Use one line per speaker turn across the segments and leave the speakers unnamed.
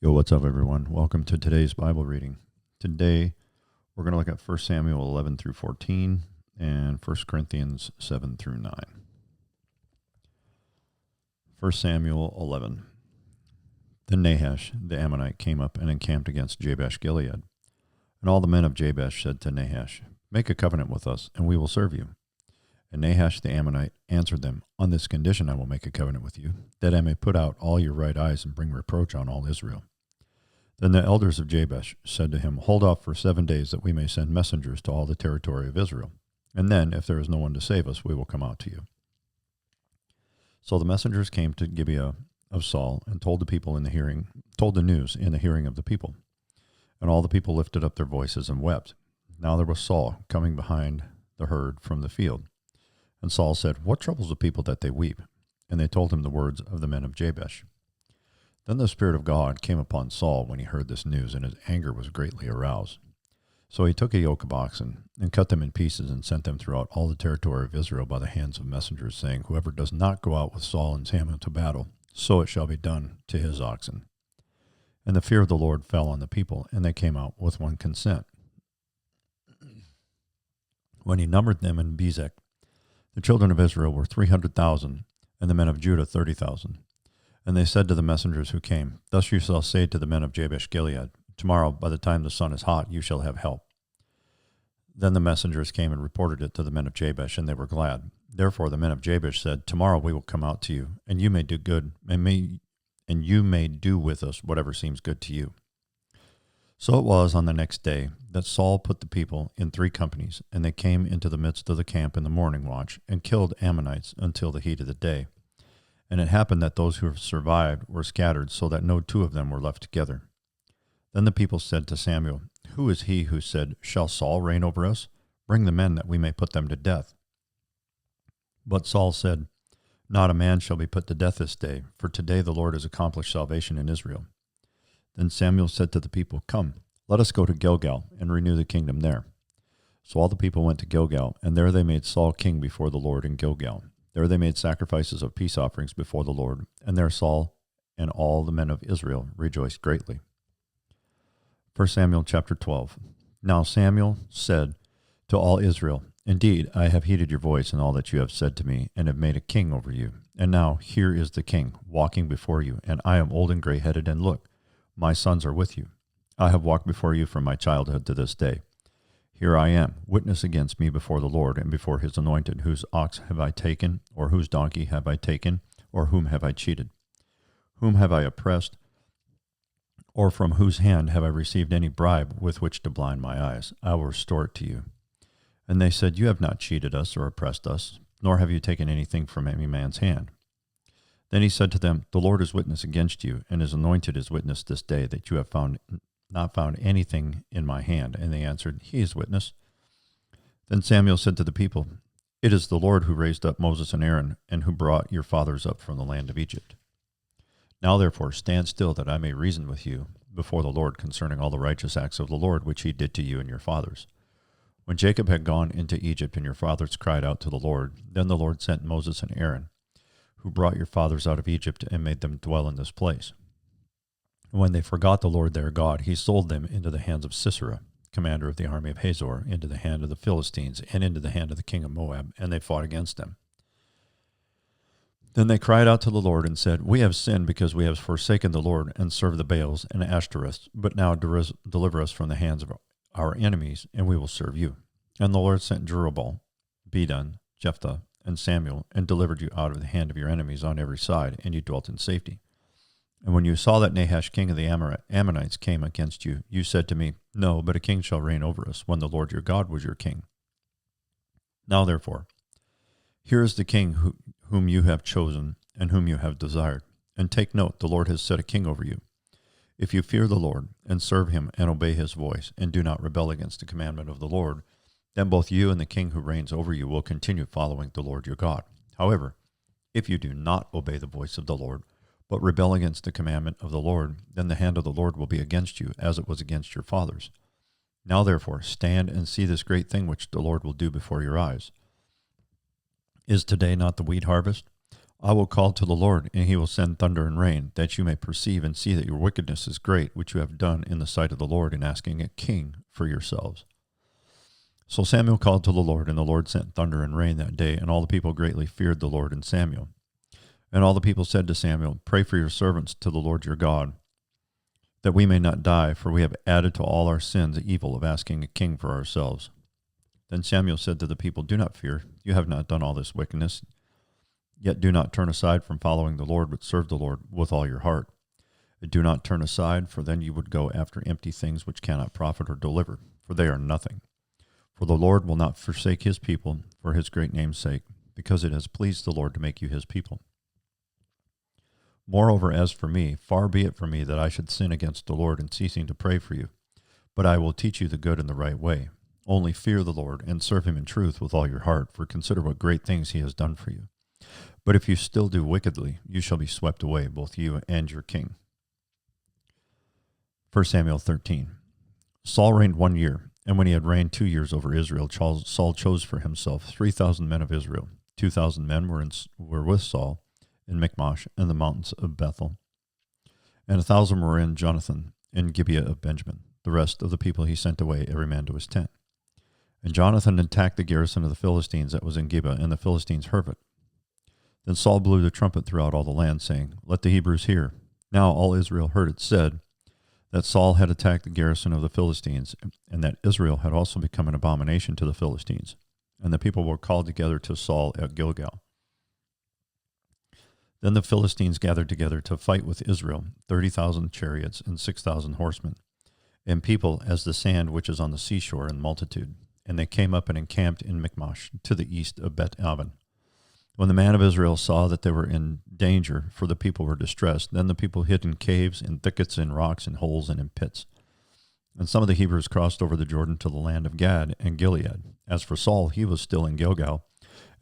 Yo, what's up, everyone? Welcome to today's Bible reading. Today, we're going to look at 1 Samuel 11 through 14 and 1 Corinthians 7 through 9. 1 Samuel 11. Then Nahash the Ammonite came up and encamped against Jabesh Gilead. And all the men of Jabesh said to Nahash, "Make a covenant with us, and we will serve you." And Nahash the Ammonite answered them, "On this condition I will make a covenant with you, that I may put out all your right eyes and bring reproach on all Israel." Then the elders of Jabesh said to him, "Hold off for 7 days, that we may send messengers to all the territory of Israel. And then, if there is no one to save us, we will come out to you." So the messengers came to Gibeah of Saul and told the news in the hearing of the people. And all the people lifted up their voices and wept. Now there was Saul coming behind the herd from the field. And Saul said, "What troubles the people that they weep?" And they told him the words of the men of Jabesh. Then the Spirit of God came upon Saul when he heard this news, and his anger was greatly aroused. So he took a yoke of oxen and cut them in pieces and sent them throughout all the territory of Israel by the hands of messengers, saying, "Whoever does not go out with Saul and Samuel to battle, so it shall be done to his oxen." And the fear of the Lord fell on the people, and they came out with one consent. When he numbered them in Bezek, the children of Israel were 300,000, and the men of Judah 30,000. And they said to the messengers who came, "Thus you shall say to the men of Jabesh Gilead, Tomorrow, by the time the sun is hot, you shall have help." Then the messengers came and reported it to the men of Jabesh, and they were glad. Therefore the men of Jabesh said, "Tomorrow we will come out to you, and you may do good, and you may do with us whatever seems good to you." So it was on the next day that Saul put the people in 3 companies, and they came into the midst of the camp in the morning watch, and killed Ammonites until the heat of the day. And it happened that those who survived were scattered, so that no 2 of them were left together. Then the people said to Samuel, "Who is he who said, 'Shall Saul reign over us?' Bring the men that we may put them to death." But Saul said, "Not a man shall be put to death this day, for today the Lord has accomplished salvation in Israel." Then Samuel said to the people, "Come, let us go to Gilgal and renew the kingdom there." So all the people went to Gilgal, and there they made Saul king before the Lord in Gilgal. There they made sacrifices of peace offerings before the Lord, and there Saul and all the men of Israel rejoiced greatly. 1 Samuel chapter 12. Now Samuel said to all Israel, "Indeed, I have heeded your voice and all that you have said to me, and have made a king over you. And now here is the king walking before you, and I am old and gray-headed, and look, my sons are with you. I have walked before you from my childhood to this day. Here I am, witness against me before the Lord and before his anointed. Whose ox have I taken, or whose donkey have I taken, or whom have I cheated? Whom have I oppressed, or from whose hand have I received any bribe with which to blind my eyes? I will restore it to you." And they said, "You have not cheated us or oppressed us, nor have you taken anything from any man's hand." Then he said to them, "The Lord is witness against you, and his anointed is witness this day, that you have not found anything in my hand." And they answered, "He is witness." Then Samuel said to the people, "It is the Lord who raised up Moses and Aaron, and who brought your fathers up from the land of Egypt. Now therefore stand still, that I may reason with you before the Lord concerning all the righteous acts of the Lord, which he did to you and your fathers. When Jacob had gone into Egypt, and your fathers cried out to the Lord, then the Lord sent Moses and Aaron, who brought your fathers out of Egypt, and made them dwell in this place. And when they forgot the Lord their God, he sold them into the hands of Sisera, commander of the army of Hazor, into the hand of the Philistines, and into the hand of the king of Moab, and they fought against them. Then they cried out to the Lord and said, "We have sinned because we have forsaken the Lord and served the Baals and Ashtoreths. But now deliver us from the hands of our enemies, and we will serve you." And the Lord sent Jerubbaal, Bedan, Jephthah, and Samuel, and delivered you out of the hand of your enemies on every side, and you dwelt in safety. And when you saw that Nahash king of the Ammonites came against you, you said to me, "No, but a king shall reign over us, when the Lord your God was your king." Now therefore, here is the king whom you have chosen, and whom you have desired. And take note, the Lord has set a king over you. If you fear the Lord, and serve him, and obey his voice, and do not rebel against the commandment of the Lord, then both you and the king who reigns over you will continue following the Lord your God. However, if you do not obey the voice of the Lord, but rebel against the commandment of the Lord, then the hand of the Lord will be against you, as it was against your fathers. Now therefore stand and see this great thing which the Lord will do before your eyes. Is today not the wheat harvest? I will call to the Lord, and he will send thunder and rain, that you may perceive and see that your wickedness is great, which you have done in the sight of the Lord in asking a king for yourselves. So Samuel called to the Lord, and the Lord sent thunder and rain that day, and all the people greatly feared the Lord and Samuel. And all the people said to Samuel, Pray for your servants to the Lord your God, that we may not die, for we have added to all our sins the evil of asking a king for ourselves. Then Samuel said to the people, Do not fear, you have not done all this wickedness. Yet do not turn aside from following the Lord, but serve the Lord with all your heart. And do not turn aside, for then you would go after empty things which cannot profit or deliver, for they are nothing. For the Lord will not forsake his people for his great name's sake, because it has pleased the Lord to make you his people. Moreover, as for me, far be it from me that I should sin against the Lord in ceasing to pray for you, but I will teach you the good and the right way. Only fear the Lord and serve him in truth with all your heart, for consider what great things he has done for you. But if you still do wickedly, you shall be swept away, both you and your king. 1 Samuel 13. Saul reigned 1 year, and when he had reigned 2 years over Israel, Saul chose for himself 3,000 men of Israel. 2,000 men were with Saul in Michmash and the mountains of Bethel, and 1,000 were in Jonathan in Gibeah of Benjamin. The rest of the people he sent away, every man to his tent. And Jonathan attacked the garrison of the Philistines that was in Gibeah, and the Philistines heard it. Then Saul blew the trumpet throughout all the land, saying, Let the Hebrews hear. Now all Israel heard it said that Saul had attacked the garrison of the Philistines, and that Israel had also become an abomination to the Philistines. And the people were called together to Saul at Gilgal. Then the Philistines gathered together to fight with Israel, 30,000 chariots and 6,000 horsemen, and people as the sand which is on the seashore in multitude. And they came up and encamped in Michmash, to the east of Bet-aven. When the man of Israel saw that they were in danger, for the people were distressed, then the people hid in caves, in thickets, in rocks, in holes, and in pits. And some of the Hebrews crossed over the Jordan to the land of Gad and Gilead. As for Saul, he was still in Gilgal,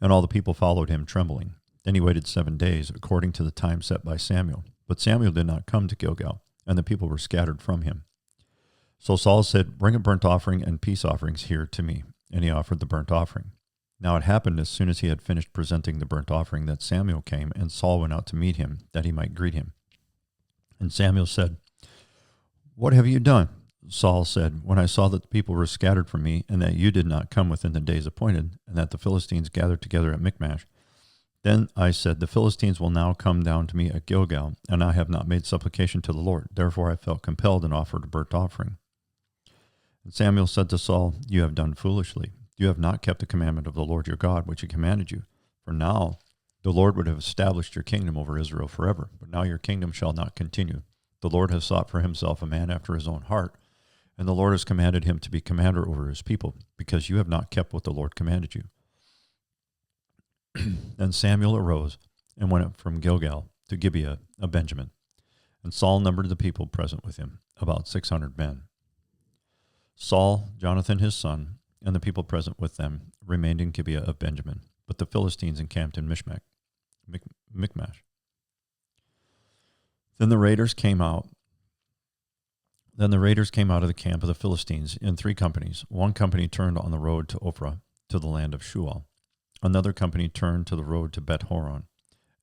and all the people followed him trembling. Then he waited 7 days, according to the time set by Samuel. But Samuel did not come to Gilgal, and the people were scattered from him. So Saul said, Bring a burnt offering and peace offerings here to me. And he offered the burnt offering. Now it happened as soon as he had finished presenting the burnt offering that Samuel came, and Saul went out to meet him, that he might greet him. And Samuel said, What have you done? Saul said, When I saw that the people were scattered from me, and that you did not come within the days appointed, and that the Philistines gathered together at Michmash, then I said, The Philistines will now come down to me at Gilgal, and I have not made supplication to the Lord. Therefore I felt compelled and offered a burnt offering. And Samuel said to Saul, You have done foolishly. You have not kept the commandment of the Lord your God, which he commanded you. For now the Lord would have established your kingdom over Israel forever. But now your kingdom shall not continue. The Lord has sought for himself a man after his own heart, and the Lord has commanded him to be commander over his people, because you have not kept what the Lord commanded you. Then Samuel arose and went up from Gilgal to Gibeah of Benjamin. And Saul numbered the people present with him, about 600 men. Saul, Jonathan his son, and the people present with them remained in Gibeah of Benjamin, but the Philistines encamped in Michmash. Then the raiders came out of the camp of the Philistines in 3 companies. One company turned on the road to Ophrah, to the land of Shual. Another company turned to the road to Beth-horon,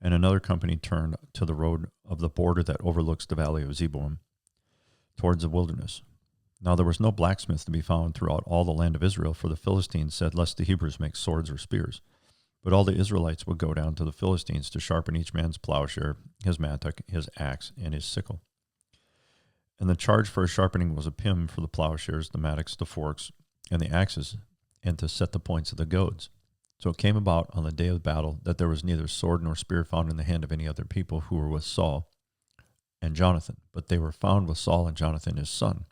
and another company turned to the road of the border that overlooks the valley of Zeboim, towards the wilderness. Now there was no blacksmith to be found throughout all the land of Israel, for the Philistines said, Lest the Hebrews make swords or spears. But all the Israelites would go down to the Philistines to sharpen each man's plowshare, his mattock, his axe, and his sickle. And the charge for sharpening was a pim for the plowshares, the mattocks, the forks, and the axes, and to set the points of the goads. So it came about on the day of the battle that there was neither sword nor spear found in the hand of any other people who were with Saul and Jonathan, but they were found with Saul and Jonathan his son.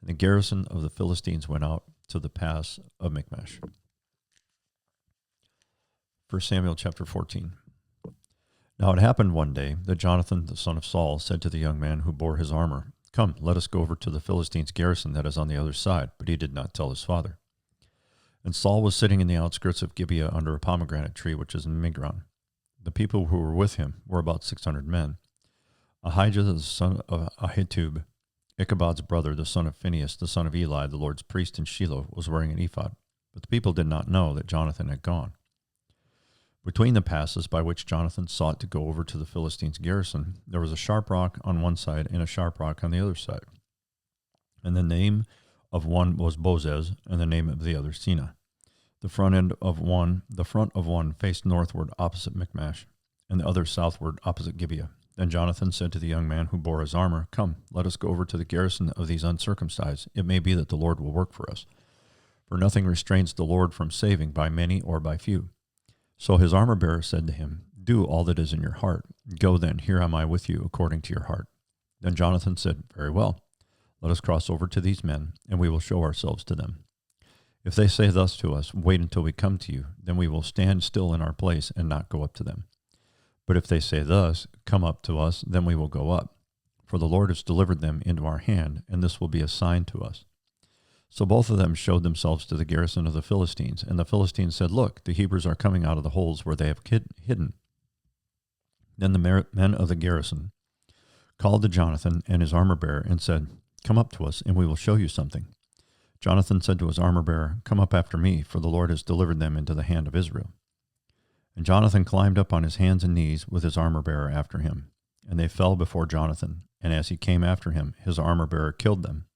And the garrison of the Philistines went out to the pass of Michmash. 1 Samuel chapter 14. Now it happened one day that Jonathan the son of Saul said to the young man who bore his armor, Come, let us go over to the Philistines' garrison that is on the other side. But he did not tell his father. And Saul was sitting in the outskirts of Gibeah under a pomegranate tree which is in Migron. The people who were with him were about 600 men. Ahijah the son of Ahitub, Ichabod's brother, the son of Phinehas, the son of Eli, the Lord's priest in Shiloh, was wearing an ephod. But the people did not know that Jonathan had gone. Between the passes by which Jonathan sought to go over to the Philistines' garrison, there was a sharp rock on one side and a sharp rock on the other side. And the name of one was Bozez, and the name of the other Sina. The front of one faced northward opposite Michmash, and the other southward opposite Gibeah. Then Jonathan said to the young man who bore his armor, "Come, let us go over to the garrison of these uncircumcised. It may be that the Lord will work for us. For nothing restrains the Lord from saving by many or by few." So his armor-bearer said to him, "Do all that is in your heart. Go then, here am I with you, according to your heart." Then Jonathan said, "Very well. Let us cross over to these men, and we will show ourselves to them. If they say thus to us, 'Wait until we come to you,' then we will stand still in our place and not go up to them. But if they say thus, 'Come up to us,' then we will go up. For the Lord has delivered them into our hand, and this will be a sign to us." So both of them showed themselves to the garrison of the Philistines, and the Philistines said, "Look, the Hebrews are coming out of the holes where they have hidden." Then the men of the garrison called to Jonathan and his armor-bearer and said, "Come up to us, and we will show you something." Jonathan said to his armor-bearer, "Come up after me, for the Lord has delivered them into the hand of Israel." And Jonathan climbed up on his hands and knees with his armor-bearer after him. And they fell before Jonathan, and as he came after him, his armor-bearer killed them.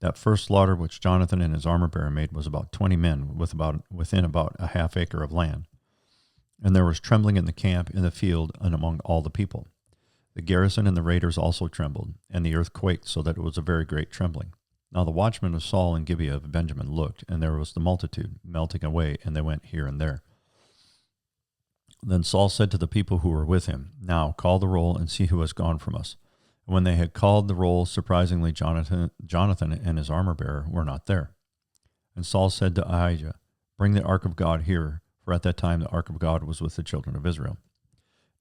That first slaughter which Jonathan and his armor-bearer made was about 20 men within about a half acre of land. And there was trembling in the camp, in the field, and among all the people. The garrison and the raiders also trembled, and the earth quaked, so that it was a very great trembling. Now the watchmen of Saul and Gibeah of Benjamin looked, and there was the multitude melting away, and they went here and there. Then Saul said to the people who were with him, "Now call the roll and see who has gone from us." And when they had called the roll, surprisingly Jonathan and his armor-bearer were not there. And Saul said to Ahijah, "Bring the ark of God here," for at that time the ark of God was with the children of Israel.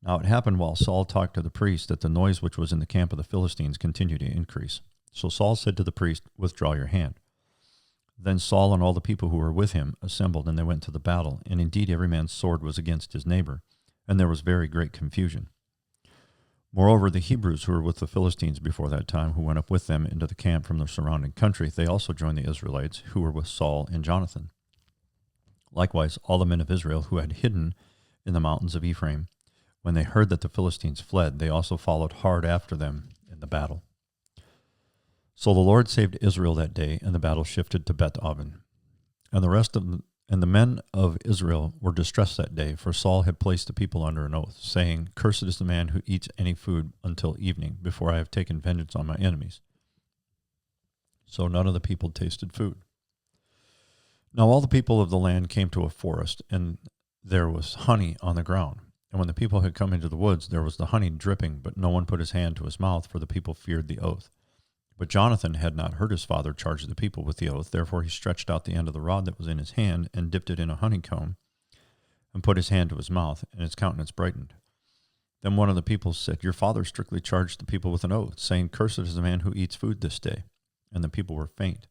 Now it happened while Saul talked to the priest that the noise which was in the camp of the Philistines continued to increase. So Saul said to the priest, "Withdraw your hand." Then Saul and all the people who were with him assembled, and they went to the battle. And indeed every man's sword was against his neighbor, and there was very great confusion. Moreover, the Hebrews who were with the Philistines before that time, who went up with them into the camp from the surrounding country, they also joined the Israelites who were with Saul and Jonathan. Likewise, all the men of Israel who had hidden in the mountains of Ephraim, when they heard that the Philistines fled, they also followed hard after them in the battle. So the Lord saved Israel that day, and the battle shifted to Beth-aven. And the men of Israel were distressed that day, for Saul had placed the people under an oath, saying, "Cursed is the man who eats any food until evening, before I have taken vengeance on my enemies." So none of the people tasted food. Now all the people of the land came to a forest, and there was honey on the ground. And when the people had come into the woods, there was the honey dripping, but no one put his hand to his mouth, for the people feared the oath. But Jonathan had not heard his father charge the people with the oath. Therefore he stretched out the end of the rod that was in his hand, and dipped it in a honeycomb, and put his hand to his mouth, and his countenance brightened. Then one of the people said, "Your father strictly charged the people with an oath, saying, 'Cursed is the man who eats food this day.'" And the people were faint.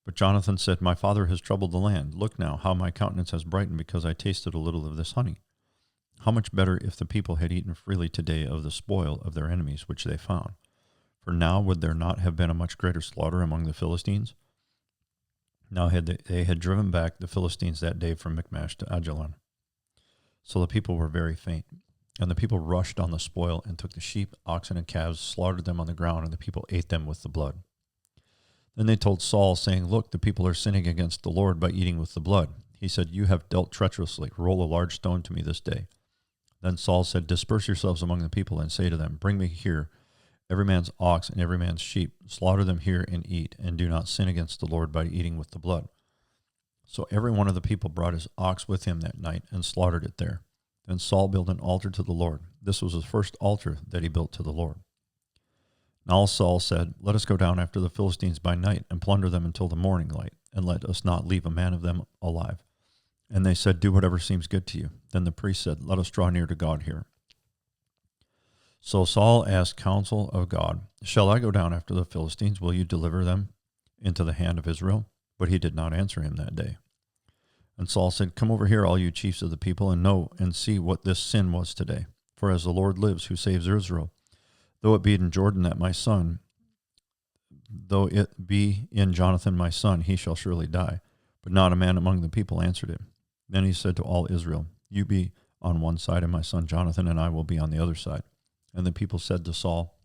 But Jonathan said, "My father has troubled the land. Look now how my countenance has brightened, because I tasted a little of this honey. How much better if the people had eaten freely today of the spoil of their enemies which they found. For now would there not have been a much greater slaughter among the Philistines?" Now they had driven back the Philistines that day from Michmash to Ajalon. So the people were very faint. And the people rushed on the spoil, and took the sheep, oxen, and calves, slaughtered them on the ground, and the people ate them with the blood. Then they told Saul, saying, "Look, the people are sinning against the Lord by eating with the blood." He said, "You have dealt treacherously. Roll a large stone to me this day." Then Saul said, "Disperse yourselves among the people, and say to them, 'Bring me here every man's ox and every man's sheep. Slaughter them here and eat, and do not sin against the Lord by eating with the blood.'" So every one of the people brought his ox with him that night, and slaughtered it there. Then Saul built an altar to the Lord. This was the first altar that he built to the Lord. Now Saul said, "Let us go down after the Philistines by night, and plunder them until the morning light, and let us not leave a man of them alive." And they said, "Do whatever seems good to you." Then the priest said, "Let us draw near to God here." So Saul asked counsel of God, "Shall I go down after the Philistines? Will you deliver them into the hand of Israel?" But he did not answer him that day. And Saul said, "Come over here, all you chiefs of the people, and know and see what this sin was today. For as the Lord lives, who saves Israel, though it be in Jordan that my son, though it be in Jonathan my son, he shall surely die." But not a man among the people answered him. Then he said to all Israel, "You be on one side, and my son Jonathan and I will be on the other side. And the people said to Saul,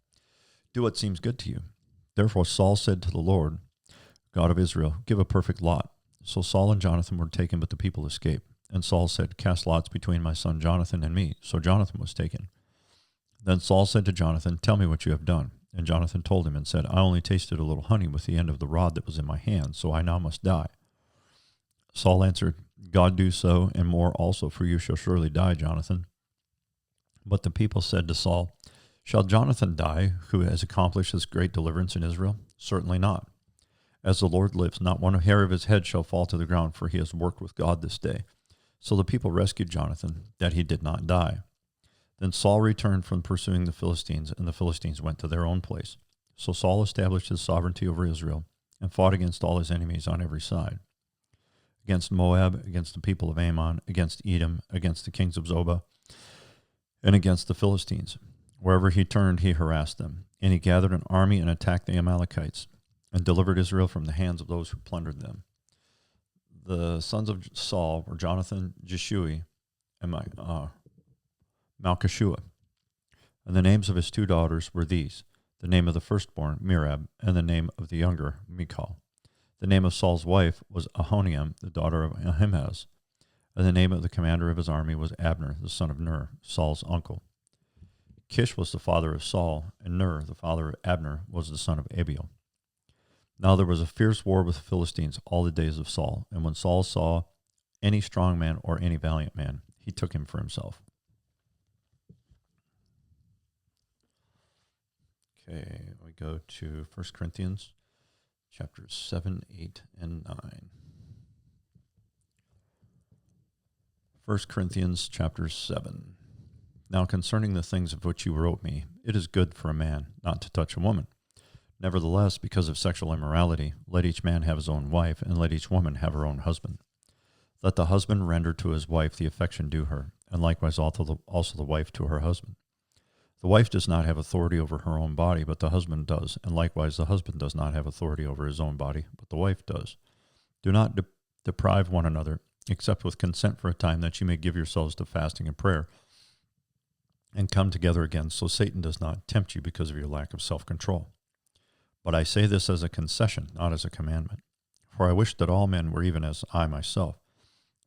do what seems good to you. Therefore Saul said to the Lord, God of Israel, give a perfect lot. So Saul and Jonathan were taken, but the people escaped. And Saul said, cast lots between my son Jonathan and me. So Jonathan was taken. Then Saul said to Jonathan, tell me what you have done. And Jonathan told him and said, I only tasted a little honey with the end of the rod that was in my hand, so I now must die. Saul answered, God do so, and more also, for you shall surely die, Jonathan. But the people said to Saul, shall Jonathan die, who has accomplished this great deliverance in Israel? Certainly not. As the Lord lives, not one hair of his head shall fall to the ground, for he has worked with God this day. So the people rescued Jonathan, that he did not die. Then Saul returned from pursuing the Philistines, and the Philistines went to their own place. So Saul established his sovereignty over Israel, and fought against all his enemies on every side. Against Moab, against the people of Ammon, against Edom, against the kings of Zobah, and against the Philistines. Wherever he turned, he harassed them. And he gathered an army and attacked the Amalekites, and delivered Israel from the hands of those who plundered them. The sons of Saul were Jonathan, Jeshui, and Malchishua. And the names of his 2 daughters were these, the name of the firstborn, Merab, and the name of the younger, Michal. The name of Saul's wife was Ahinoam, the daughter of Ahimaaz. And the name of the commander of his army was Abner, the son of Ner, Saul's uncle. Kish was the father of Saul, and Ner, the father of Abner, was the son of Abiel. Now there was a fierce war with the Philistines all the days of Saul, and when Saul saw any strong man or any valiant man, he took him for himself. Okay, we go to 1 Corinthians chapters 7, 8, and 9. 1 Corinthians chapter 7. Now concerning the things of which you wrote me, it is good for a man not to touch a woman. Nevertheless, because of sexual immorality, let each man have his own wife, and let each woman have her own husband. Let the husband render to his wife the affection due her, and likewise also the wife to her husband. The wife does not have authority over her own body, but the husband does, and likewise the husband does not have authority over his own body, but the wife does. Do not deprive one another, except with consent for a time, that you may give yourselves to fasting and prayer, and come together again, so Satan does not tempt you because of your lack of self-control. But I say this as a concession, not as a commandment. For I wish that all men were even as I myself.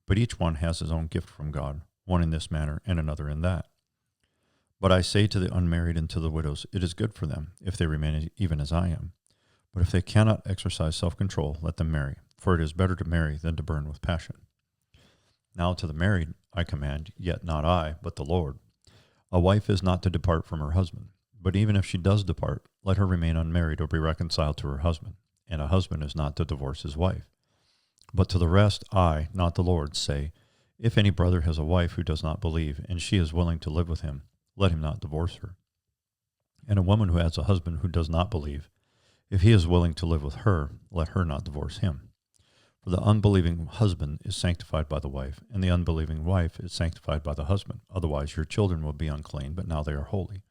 But each one has his own gift from God, one in this manner and another in that. But I say to the unmarried and to the widows, it is good for them, if they remain even as I am. But if they cannot exercise self-control, let them marry, for it is better to marry than to burn with passion. Now to the married I command, yet not I, but the Lord. A wife is not to depart from her husband, but even if she does depart, let her remain unmarried or be reconciled to her husband, and a husband is not to divorce his wife. But to the rest I, not the Lord, say, if any brother has a wife who does not believe, and she is willing to live with him, let him not divorce her. And a woman who has a husband who does not believe, if he is willing to live with her, let her not divorce him. For the unbelieving husband is sanctified by the wife, and the unbelieving wife is sanctified by the husband. Otherwise your children will be unclean, but now they are holy.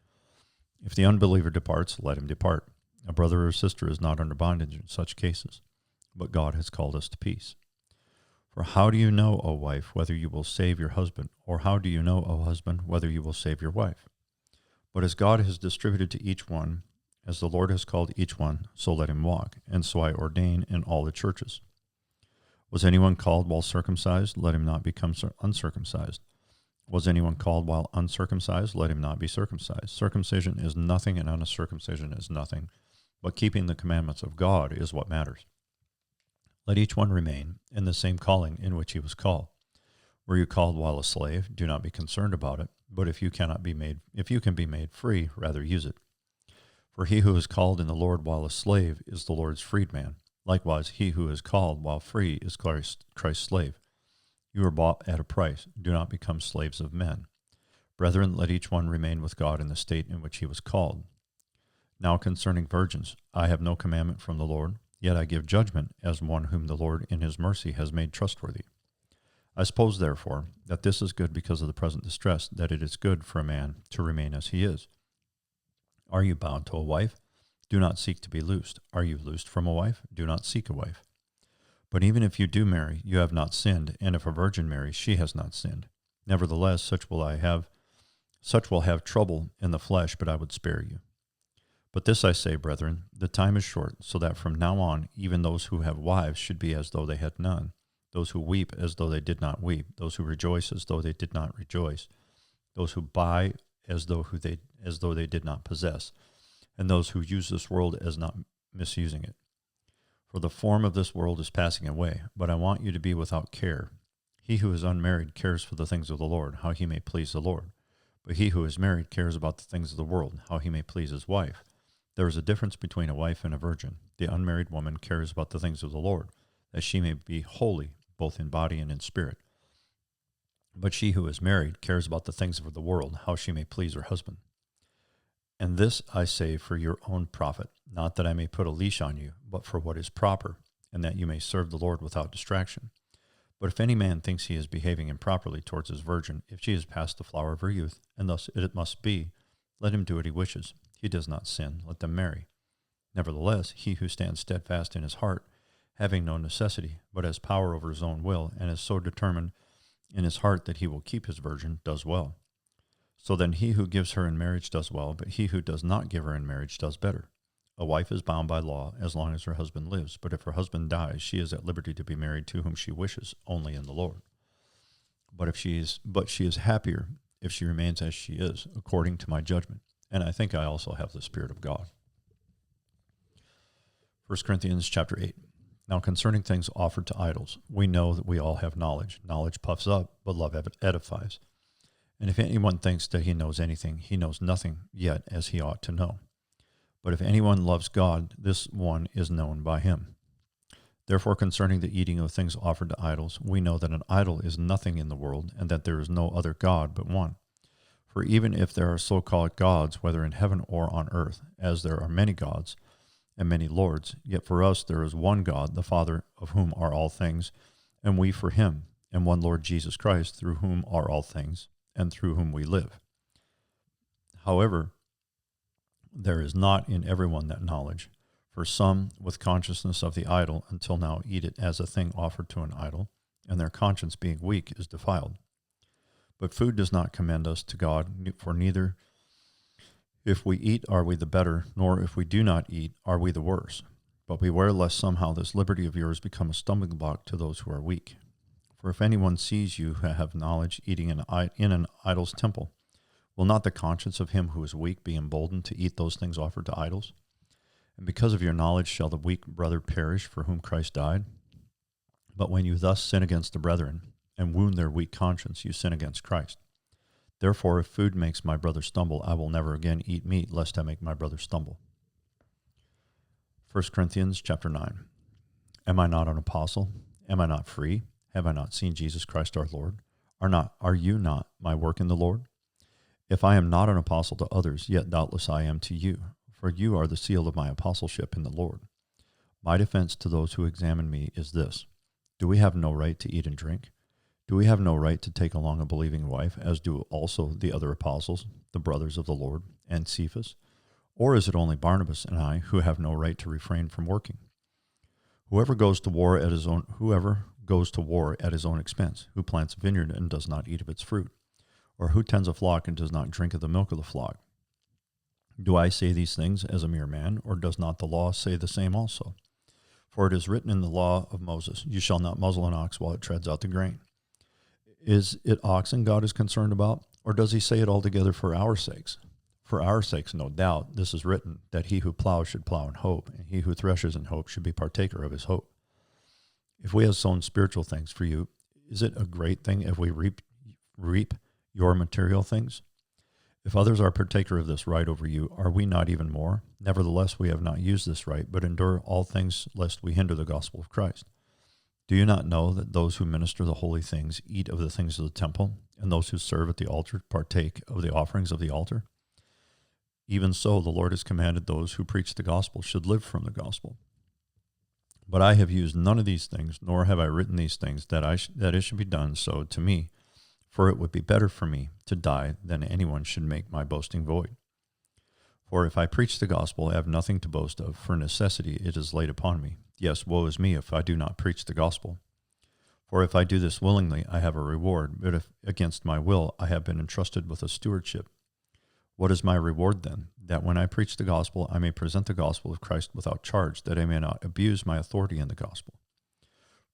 If the unbeliever departs, let him depart. A brother or sister is not under bondage in such cases, but God has called us to peace. For how do you know, O wife, whether you will save your husband? Or how do you know, O husband, whether you will save your wife? But as God has distributed to each one, as the Lord has called each one, so let him walk. And so I ordain in all the churches. Was anyone called while circumcised? Let him not become uncircumcised. Was anyone called while uncircumcised? Let him not be circumcised. Circumcision is nothing, and uncircumcision is nothing, but keeping the commandments of God is what matters. Let each one remain in the same calling in which he was called. Were you called while a slave? Do not be concerned about it. But if you can be made free, rather use it. For he who is called in the Lord while a slave is the Lord's freedman. Likewise, he who is called while free is Christ's slave. You are bought at a price. Do not become slaves of men. Brethren, let each one remain with God in the state in which he was called. Now concerning virgins, I have no commandment from the Lord, yet I give judgment as one whom the Lord in his mercy has made trustworthy. I suppose, therefore, that this is good because of the present distress, that it is good for a man to remain as he is. Are you bound to a wife? Do not seek to be loosed. Are you loosed from a wife? Do not seek a wife. But even if you do marry, you have not sinned, and if a virgin marries, she has not sinned. Nevertheless, such will have trouble in the flesh, but I would spare you. But this I say, brethren, the time is short, so that from now on even those who have wives should be as though they had none, those who weep as though they did not weep, those who rejoice as though they did not rejoice, those who buy as though they did not possess, and those who use this world as not misusing it. For the form of this world is passing away, but I want you to be without care. He who is unmarried cares for the things of the Lord, how he may please the Lord. But he who is married cares about the things of the world, how he may please his wife. There is a difference between a wife and a virgin. The unmarried woman cares about the things of the Lord, that she may be holy, both in body and in spirit. But she who is married cares about the things of the world, how she may please her husband. And this I say for your own profit, not that I may put a leash on you, but for what is proper, and that you may serve the Lord without distraction. But if any man thinks he is behaving improperly towards his virgin, if she is past the flower of her youth, and thus it must be, let him do what he wishes. He does not sin, let them marry. Nevertheless, he who stands steadfast in his heart, having no necessity, but has power over his own will, and is so determined in his heart that he will keep his virgin, does well. So then he who gives her in marriage does well, but he who does not give her in marriage does better. A wife is bound by law as long as her husband lives, but if her husband dies, she is at liberty to be married to whom she wishes, only in the Lord. But she is happier if she remains as she is, according to my judgment. And I think I also have the Spirit of God. 1 Corinthians chapter 8. Now concerning things offered to idols, we know that we all have knowledge. Knowledge puffs up, but love edifies. And if anyone thinks that he knows anything, he knows nothing yet as he ought to know. But if anyone loves God, this one is known by him. Therefore, concerning the eating of things offered to idols, we know that an idol is nothing in the world, and that there is no other God but one. For even if there are so-called gods, whether in heaven or on earth, as there are many gods and many lords, yet for us there is one God, the Father, of whom are all things, and we for him, and one Lord Jesus Christ, through whom are all things, and through whom we live. However, there is not in everyone that knowledge. For some, with consciousness of the idol, until now eat it as a thing offered to an idol, and their conscience being weak is defiled. But food does not commend us to God, for neither if we eat are we the better, nor if we do not eat are we the worse. But beware lest somehow this liberty of yours become a stumbling block to those who are weak. For if anyone sees you who have knowledge eating in an idol's temple, will not the conscience of him who is weak be emboldened to eat those things offered to idols? And because of your knowledge shall the weak brother perish for whom Christ died? But when you thus sin against the brethren, and wound their weak conscience, you sin against Christ. Therefore, if food makes my brother stumble, I will never again eat meat, lest I make my brother stumble. 1 Corinthians chapter 9. Am I not an apostle? Am I not free? Have I not seen Jesus Christ our Lord? Are you not my work in the Lord? If I am not an apostle to others, yet doubtless I am to you, for you are the seal of my apostleship in the Lord. My defense to those who examine me is this: do we have no right to eat and drink? Do we have no right to take along a believing wife, as do also the other apostles, the brothers of the Lord, and Cephas? Or is it only Barnabas and I who have no right to refrain from working? Whoever goes to war at his own expense, who plants a vineyard and does not eat of its fruit, or who tends a flock and does not drink of the milk of the flock. Do I say these things as a mere man, or does not the law say the same also? For it is written in the law of Moses, you shall not muzzle an ox while it treads out the grain. Is it oxen God is concerned about, or does he say it altogether for our sakes? For our sakes, no doubt, this is written, that he who plows should plow in hope, and he who threshes in hope should be partaker of his hope. If we have sown spiritual things for you, is it a great thing if we reap your material things? If others are partaker of this right over you, are we not even more? Nevertheless, we have not used this right, but endure all things, lest we hinder the gospel of Christ. Do you not know that those who minister the holy things eat of the things of the temple, and those who serve at the altar partake of the offerings of the altar? Even so, the Lord has commanded those who preach the gospel should live from the gospel. But I have used none of these things, nor have I written these things, that it should be done so to me. For it would be better for me to die than anyone should make my boasting void. For if I preach the gospel, I have nothing to boast of. For necessity it is laid upon me. Yes, woe is me if I do not preach the gospel. For if I do this willingly, I have a reward, but if against my will, I have been entrusted with a stewardship. What is my reward then? That when I preach the gospel, I may present the gospel of Christ without charge, that I may not abuse my authority in the gospel.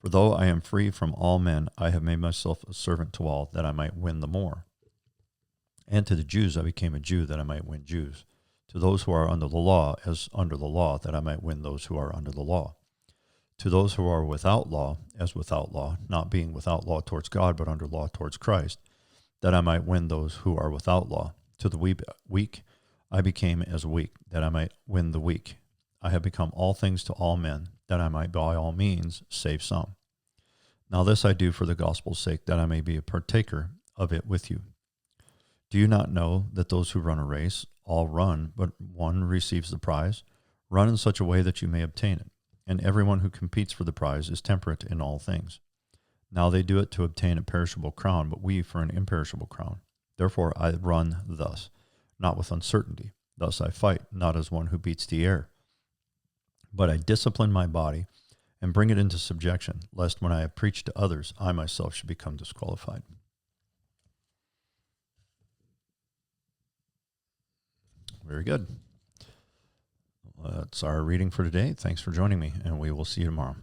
For though I am free from all men, I have made myself a servant to all, that I might win the more. And to the Jews I became a Jew, that I might win Jews. To those who are under the law, as under the law, that I might win those who are under the law. To those who are without law, as without law, not being without law towards God, but under law towards Christ, that I might win those who are without law. To the weak I became as weak, that I might win the weak. I have become all things to all men, that I might by all means save some. Now this I do for the gospel's sake, that I may be a partaker of it with you. Do you not know that those who run a race all run, but one receives the prize? Run in such a way that you may obtain it. And everyone who competes for the prize is temperate in all things. Now they do it to obtain a perishable crown, but we for an imperishable crown. Therefore I run thus, not with uncertainty. Thus I fight, not as one who beats the air. But I discipline my body and bring it into subjection, lest when I have preached to others, I myself should become disqualified. Very good. That's our reading for today. Thanks for joining me, and we will see you tomorrow.